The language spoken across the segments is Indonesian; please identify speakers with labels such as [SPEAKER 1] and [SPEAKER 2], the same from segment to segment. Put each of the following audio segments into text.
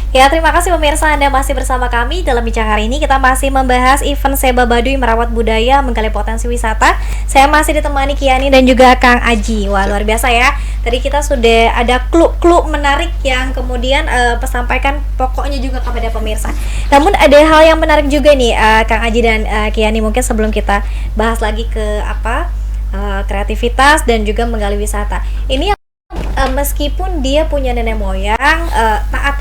[SPEAKER 1] Ya, terima kasih pemirsa, Anda masih bersama kami dalam bicara hari ini. Kita masih membahas event Seba Baduy merawat budaya, menggali potensi wisata. Saya masih ditemani Kiani dan juga Kang Aji. Wah, luar biasa ya. Tadi kita sudah ada clue-clue menarik yang kemudian sampaikan pokoknya juga kepada pemirsa. Namun ada hal yang menarik juga nih, Kang Aji dan Kiani. Mungkin sebelum kita bahas lagi ke kreativitas dan juga menggali wisata. Ini meskipun dia punya nenek moyang taat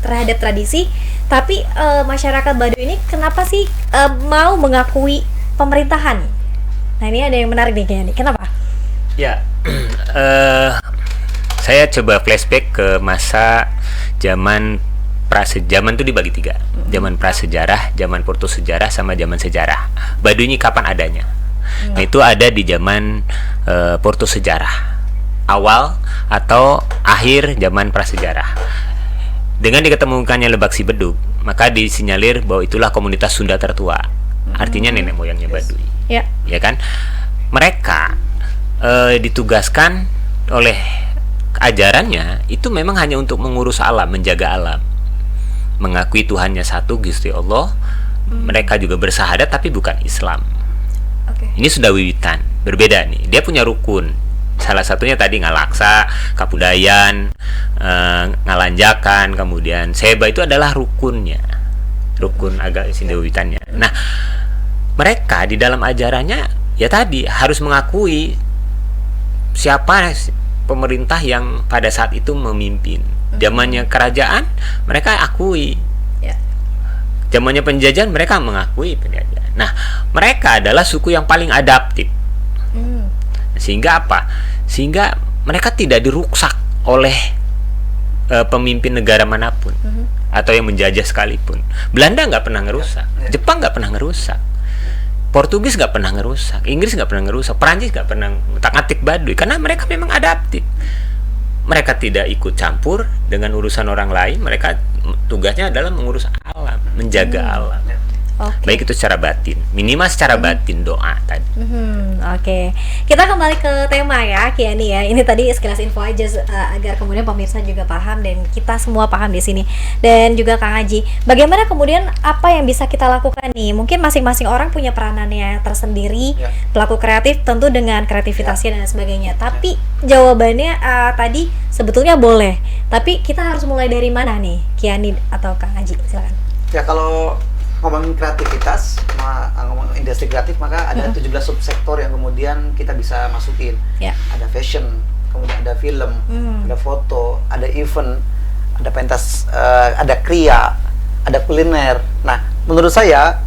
[SPEAKER 1] terhadap tradisi, tapi masyarakat Baduy ini kenapa sih mau mengakui pemerintahan? Nah, ini ada yang menarik nih kayaknya. Kenapa?
[SPEAKER 2] Ya, saya coba flashback ke masa zaman zaman tuh dibagi tiga. Zaman prasejarah, zaman sejarah, sama zaman sejarah. Baduy ini kapan adanya? Nah, itu ada di zaman sejarah. Awal atau akhir zaman prasejarah. Dengan diketemukannya Lebak Si Bedug, maka disinyalir bahwa itulah komunitas Sunda tertua. Artinya nenek moyangnya Baduy. Ya kan? Mereka ditugaskan oleh ajarannya itu memang hanya untuk mengurus alam, menjaga alam. Mengakui Tuhannya satu, Gusti Allah. Mereka juga bersahadat tapi bukan Islam. Ini sudah wiwitan, berbeda nih. Dia punya rukun. Salah satunya tadi Ngalaksa, Kapudayan, Ngalanjakan, kemudian Seba, itu adalah rukunnya, rukun agama Sindawiwitannya. Nah, mereka di dalam ajarannya ya tadi harus mengakui siapa pemerintah yang pada saat itu memimpin. Zamannya kerajaan mereka akui, zamannya penjajahan mereka mengakui penjajahan. Nah, mereka adalah suku yang paling adaptif. Sehingga apa? Sehingga mereka tidak diruksak oleh pemimpin negara manapun atau yang menjajah sekalipun. Belanda nggak pernah ngerusak, Jepang nggak pernah ngerusak, Portugis nggak pernah ngerusak, Inggris nggak pernah ngerusak, Perancis nggak pernah ngutak-ngatik Baduy, karena mereka memang adaptif. Mereka tidak ikut campur dengan urusan orang lain. Mereka tugasnya adalah mengurus alam, menjaga alam. Baik itu secara batin, minimal secara batin doa tadi.
[SPEAKER 1] Oke. Kita kembali ke tema ya, Kiani ya. Ini tadi sekilas info aja agar kemudian pemirsa juga paham dan kita semua paham di sini. Dan juga Kang Aji, bagaimana kemudian apa yang bisa kita lakukan nih? Mungkin masing-masing orang punya peranannya tersendiri, pelaku kreatif tentu dengan kreativitasnya dan sebagainya. Tapi jawabannya tadi sebetulnya boleh. Tapi kita harus mulai dari mana nih, Kiani atau Kang Aji? Silakan.
[SPEAKER 3] Ya, kalau ngomongin kreativitas, ngomongin industri kreatif, maka ada 17 subsektor yang kemudian kita bisa masukin. Ada fashion, kemudian ada film, ada foto, ada event, ada pentas, ada kriya, ada kuliner. Nah, menurut saya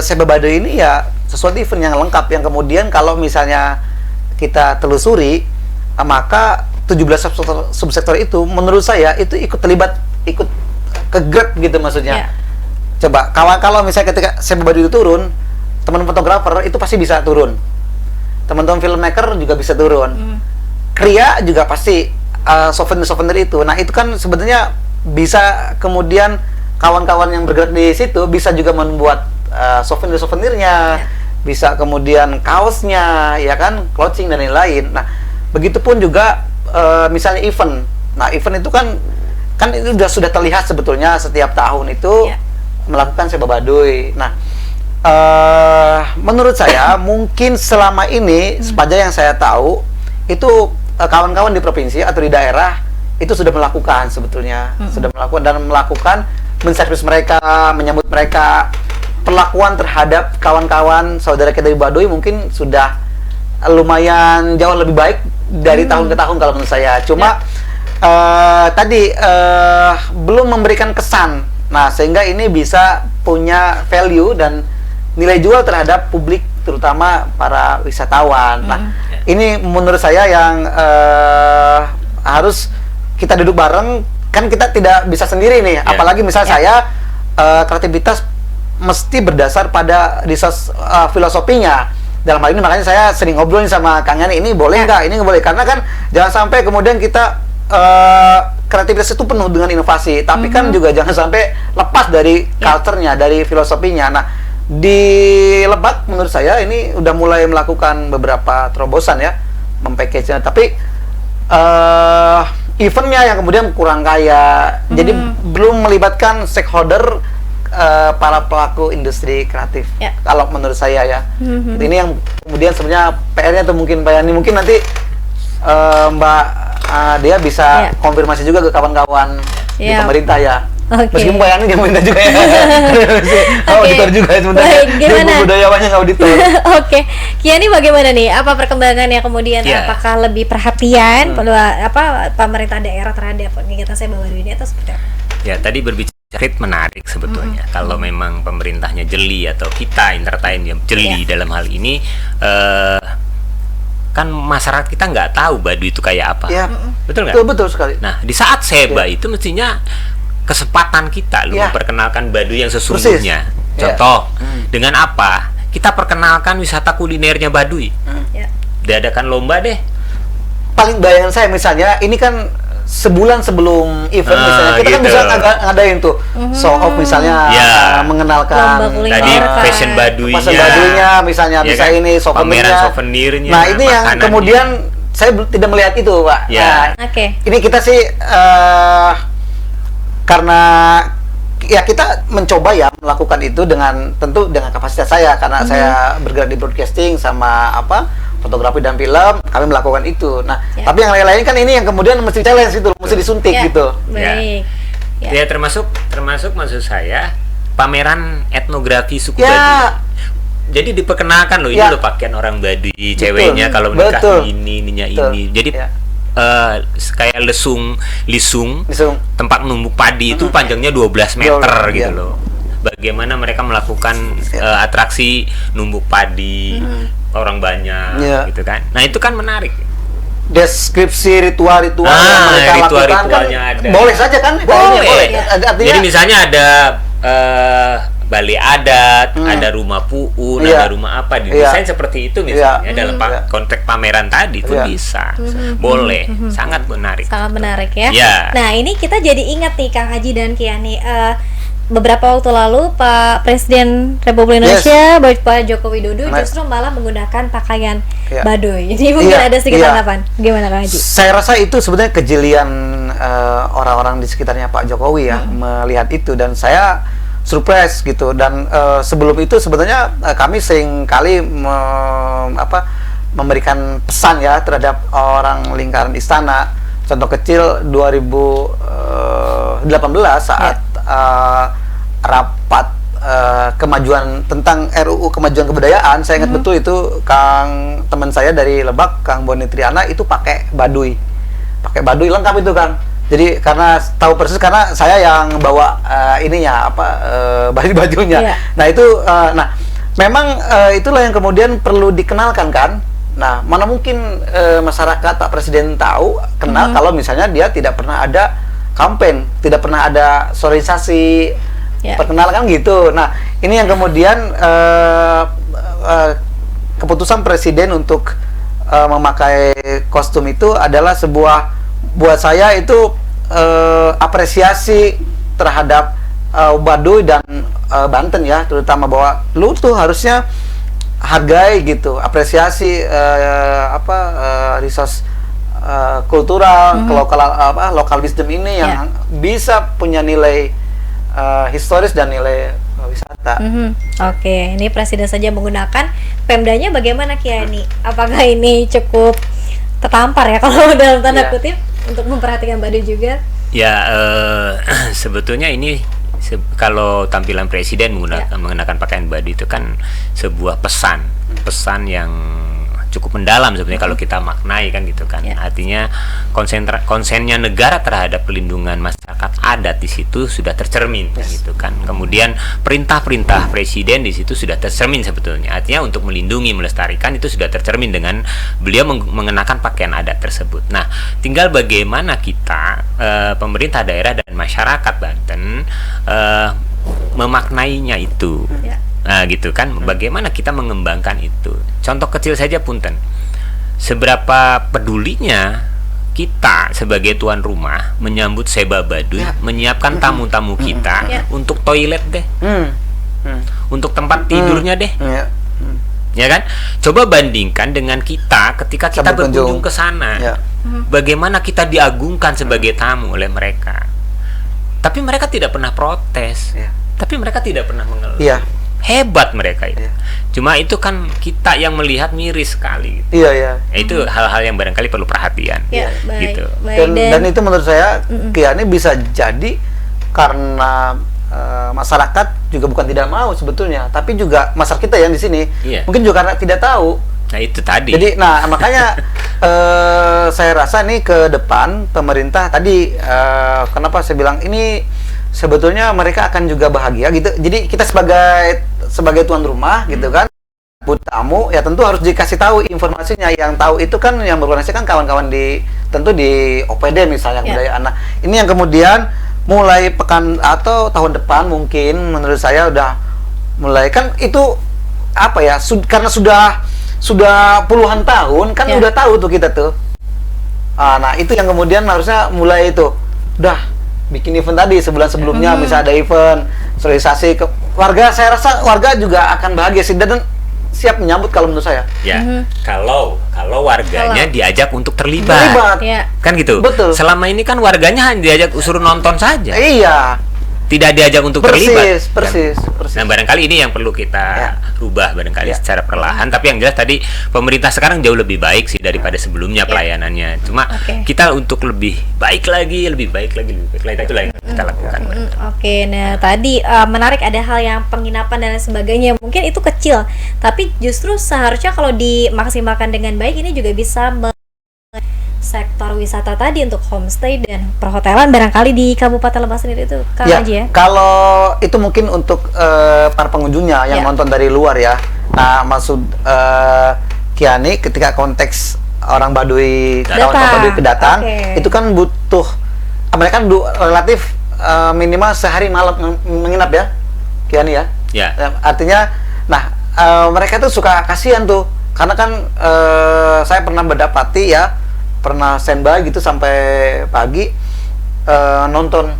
[SPEAKER 3] Seba Baduy ini ya sesuatu event yang lengkap, yang kemudian kalau misalnya kita telusuri, maka 17 subsektor itu menurut saya itu ikut terlibat, ikut kegrab gitu maksudnya. Coba kalau misalnya ketika Seba Baduy itu turun, teman fotografer itu pasti bisa turun, teman-teman filmmaker juga bisa turun, kriya juga pasti, souvenir itu. Nah, itu kan sebenarnya bisa kemudian kawan-kawan yang bergerak di situ bisa juga membuat souvenirnya, bisa kemudian kaosnya, ya kan, clothing dan lain-lain. Nah, begitupun juga misalnya event. Nah, event itu kan itu sudah terlihat sebetulnya setiap tahun itu melakukan Seba Baduy. Nah, menurut saya mungkin selama ini sepanjang yang saya tahu itu kawan-kawan di provinsi atau di daerah itu sudah melakukan sebetulnya, sudah melakukan menservis mereka, menyambut mereka. Perlakuan terhadap kawan-kawan saudara kita di Baduy mungkin sudah lumayan jauh lebih baik dari tahun ke tahun kalau menurut saya. Cuma tadi belum memberikan kesan. Nah, sehingga ini bisa punya value dan nilai jual terhadap publik, terutama para wisatawan. Nah, ini menurut saya yang harus kita duduk bareng. Kan kita tidak bisa sendiri nih, apalagi misalnya saya kreativitas mesti berdasar pada research filosofinya. Dalam hal ini makanya saya sering ngobrol sama Kang Yani, ini boleh nggak, ini nggak boleh. Karena kan jangan sampai kemudian kita kreativitas itu penuh dengan inovasi, tapi kan juga jangan sampai lepas dari culture-nya, dari filosofinya. Nah, di Lebak menurut saya ini udah mulai melakukan beberapa terobosan ya, mempackage-nya. Tapi eventnya yang kemudian kurang kaya. Jadi belum melibatkan stakeholder para pelaku industri kreatif. Kalau menurut saya ya. Ini yang kemudian sebenarnya PR-nya tuh mungkin Pak Yani, mungkin nanti Mbak dia bisa konfirmasi juga ke kawan-kawan di pemerintah ya. Meskipun Mbak Yani dia minta juga ya. Auditor juga sebenarnya. Dia budayawannya auditor.
[SPEAKER 1] Kiani bagaimana nih? Apa perkembangannya kemudian? Apakah lebih perhatian perlu pemerintah daerah terhadap kegiatan Seba Baduy ini atau seperti apa?
[SPEAKER 2] Ya, tadi berbicara menarik sebetulnya. Kalau memang pemerintahnya jeli atau kita entertain yang jeli dalam hal ini, kan masyarakat kita nggak tahu Baduy itu kayak apa. Betul nggak?
[SPEAKER 3] Betul sekali.
[SPEAKER 2] Nah, di saat Seba itu mestinya kesempatan kita memperkenalkan Baduy yang sesungguhnya. Contoh, dengan apa? Kita perkenalkan wisata kulinernya Baduy. Diadakan lomba deh.
[SPEAKER 3] Paling bayangan saya misalnya, ini kan sebulan sebelum event misalnya kita kan bisa ngadain tuh show off misalnya, mengenalkan
[SPEAKER 2] tadi fashion
[SPEAKER 3] Baduynya misalnya, bisa kan? Ini
[SPEAKER 2] souvenirnya.
[SPEAKER 3] Nah, ini yang kemudian saya tidak melihat itu, Pak. Nah, ini kita sih karena ya kita mencoba ya melakukan itu dengan tentu dengan kapasitas saya, karena saya bergerak di broadcasting sama fotografi dan film, kami melakukan itu. Nah, tapi yang lain-lain kan ini yang kemudian mesti challenge itu, mesti disuntik gitu.
[SPEAKER 1] Baik.
[SPEAKER 2] Ya, termasuk maksud saya pameran etnografi suku Baduy. Jadi diperkenalkan loh, ini loh pakaian orang Baduy, ceweknya kalau menikah ininya ini. Jadi kayak lisung, tempat numbuk padi itu panjangnya 12 meter gitu loh. Bagaimana mereka melakukan atraksi numbuk padi, orang banyak gitu kan. Nah, itu kan menarik.
[SPEAKER 3] Deskripsi ritual-ritual yang mereka lakukan kan
[SPEAKER 2] ada.
[SPEAKER 3] Boleh saja kan? Boleh.
[SPEAKER 2] Jadi misalnya ada balai adat, ada rumah puun, ada rumah apa, didesain seperti itu misalnya dalam konteks pameran tadi itu bisa. Boleh. Sangat menarik.
[SPEAKER 1] Sangat menarik ya. Nah, ini kita jadi ingat nih Kang Haji dan Kiani, beberapa waktu lalu Pak Presiden Republik Indonesia Bapak Joko Widodo justru malah menggunakan pakaian Baduy. Jadi mungkin ada sedikit tanggapan. Gimana Kang Haji?
[SPEAKER 3] Saya rasa itu sebenarnya kejelian orang-orang di sekitarnya Pak Jokowi ya melihat itu, dan saya surprise gitu. Dan sebelum itu sebenarnya kami sering kali memberikan pesan ya terhadap orang lingkaran istana. Contoh kecil 2018 saat rapat kemajuan tentang RUU kemajuan kebudayaan, saya ingat betul itu teman saya dari Lebak, Kang Boni Triana, itu pakai Baduy lengkap itu Kang. Jadi karena tahu persis, karena saya yang bawa bajunya. Nah itu, memang itulah yang kemudian perlu dikenalkan kan. Nah, mana mungkin masyarakat Pak Presiden kenal kalau misalnya dia tidak pernah ada kampanye, tidak pernah ada sosialisasi, perkenalkan gitu. Nah, ini yang kemudian keputusan Presiden untuk memakai kostum itu adalah buat saya itu apresiasi terhadap Baduy dan Banten ya, terutama bahwa lu tuh harusnya hargai gitu, apresiasi resource kultural, lokal wisdom ini yang bisa punya nilai historis dan nilai wisata.
[SPEAKER 1] Oke, ini Presiden saja menggunakan, Pemdanya bagaimana Kiani? Apakah ini cukup tertampar ya kalau dalam tanda kutip untuk memperhatikan Baduy juga?
[SPEAKER 2] Ya, sebetulnya ini kalau tampilan Presiden mengenakan pakaian Baduy itu kan sebuah pesan yang cukup mendalam sebenarnya kalau kita maknai kan gitu kan. Artinya konsennya negara terhadap pelindungan masyarakat adat di situ sudah tercermin gitu kan. Kemudian perintah-perintah Presiden di situ sudah tercermin sebetulnya. Artinya untuk melindungi, melestarikan itu sudah tercermin dengan beliau mengenakan pakaian adat tersebut. Nah, tinggal bagaimana kita pemerintah daerah dan masyarakat Banten memaknainya itu. Nah, gitu kan, bagaimana kita mengembangkan itu. Contoh kecil saja punten, seberapa pedulinya kita sebagai tuan rumah menyambut Seba Baduy, menyiapkan tamu-tamu kita untuk toilet deh, untuk tempat tidurnya deh, ya kan. Coba bandingkan dengan kita ketika kita berkunjung ke sana, Bagaimana kita diagungkan sebagai tamu oleh mereka. Tapi mereka tidak pernah protes. Tapi mereka tidak pernah mengeluh. Hebat mereka itu. Cuma itu kan kita yang melihat miris sekali. Itu hal-hal yang barangkali perlu perhatian. Gitu.
[SPEAKER 3] Dan itu menurut saya ini bisa jadi karena masyarakat juga bukan tidak mau sebetulnya, tapi juga masyarakat kita yang di sini mungkin juga karena tidak tahu.
[SPEAKER 2] Nah itu tadi.
[SPEAKER 3] Jadi, makanya saya rasa nih ke depan pemerintah tadi kenapa saya bilang ini sebetulnya mereka akan juga bahagia gitu. Jadi kita sebagai tuan rumah gitu kan, tamu ya tentu harus dikasih tahu informasinya. Yang tahu itu kan yang berorganisasi kan kawan-kawan tentu di OPD misalnya kebudayaan. Nah, ini yang kemudian mulai pekan atau tahun depan mungkin menurut saya udah mulai kan itu apa ya karena sudah puluhan tahun kan udah tahu tuh kita tuh. Nah itu yang kemudian harusnya mulai itu udah bikin event tadi sebulan sebelumnya misalnya ada event sosialisasi ke warga. Saya rasa warga juga akan bahagia sih dan siap menyambut kalau menurut saya.
[SPEAKER 2] Kalau warganya diajak untuk terlibat. Kan gitu.
[SPEAKER 3] Betul.
[SPEAKER 2] Selama ini kan warganya hanya diajak suruh nonton saja. Tidak diajak untuk terlibat.
[SPEAKER 3] Persis.
[SPEAKER 2] Nah, barangkali ini yang perlu kita rubah barangkali secara perlahan. Tapi yang jelas tadi pemerintah sekarang jauh lebih baik sih daripada sebelumnya pelayanannya. Cuma kita untuk lebih baik lagi. Itulah yang kita lakukan.
[SPEAKER 1] Nah tadi menarik ada hal yang penginapan dan lain sebagainya. Mungkin itu kecil, tapi justru seharusnya kalau dimaksimalkan dengan baik ini juga bisa sektor wisata tadi untuk homestay dan perhotelan barangkali di Kabupaten Lebak sendiri itu Haji ya.
[SPEAKER 3] Kalau itu mungkin untuk para pengunjungnya yang nonton dari luar ya. Nah, maksud Kiani ketika konteks orang Baduy kedatang itu kan butuh mereka kan relatif minimal sehari malam menginap ya. Kiani ya. Artinya mereka tuh suka kasihan tuh karena kan saya pernah mendapati pernah standby gitu sampai pagi nonton.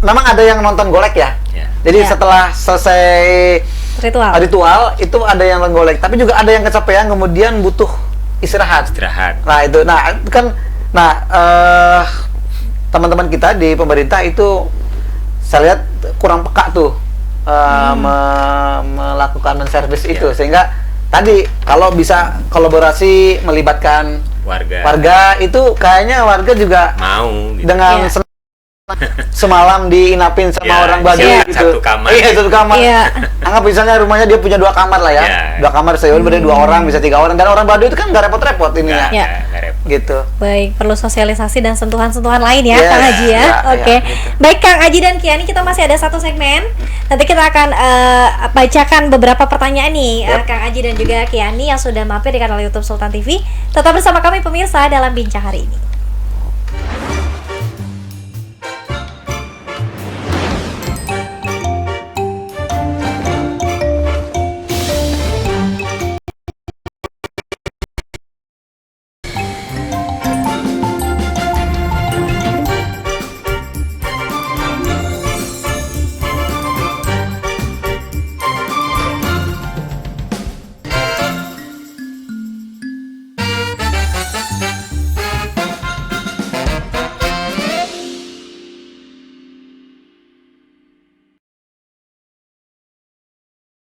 [SPEAKER 3] Memang ada yang nonton golek ya. Jadi setelah selesai ritual itu ada yang golek, tapi juga ada yang kecapean kemudian butuh istirahat. Nah itu, teman-teman kita di pemerintah itu saya lihat kurang peka tuh melakukan servis itu sehingga tadi kalau bisa kolaborasi melibatkan warga itu kayaknya warga juga
[SPEAKER 2] mau gitu.
[SPEAKER 3] Dengan semalam diinapin sama orang Baduy gitu. Satu kamar. Anggap misalnya rumahnya dia punya 2 kamar lah ya. 2 kamar berarti 2 orang bisa 3 orang dan orang Baduy itu kan nggak repot-repot ini gitu.
[SPEAKER 1] Baik, perlu sosialisasi dan sentuhan-sentuhan lain ya Kang Haji ya. Gitu. Baik Kang Haji dan Kiani, kita masih ada satu segmen. Nanti kita akan bacakan beberapa pertanyaan nih Kang Haji dan juga Kiani yang sudah mampir di kanal YouTube Sultan TV. Tetap bersama kami pemirsa dalam Bincang hari ini.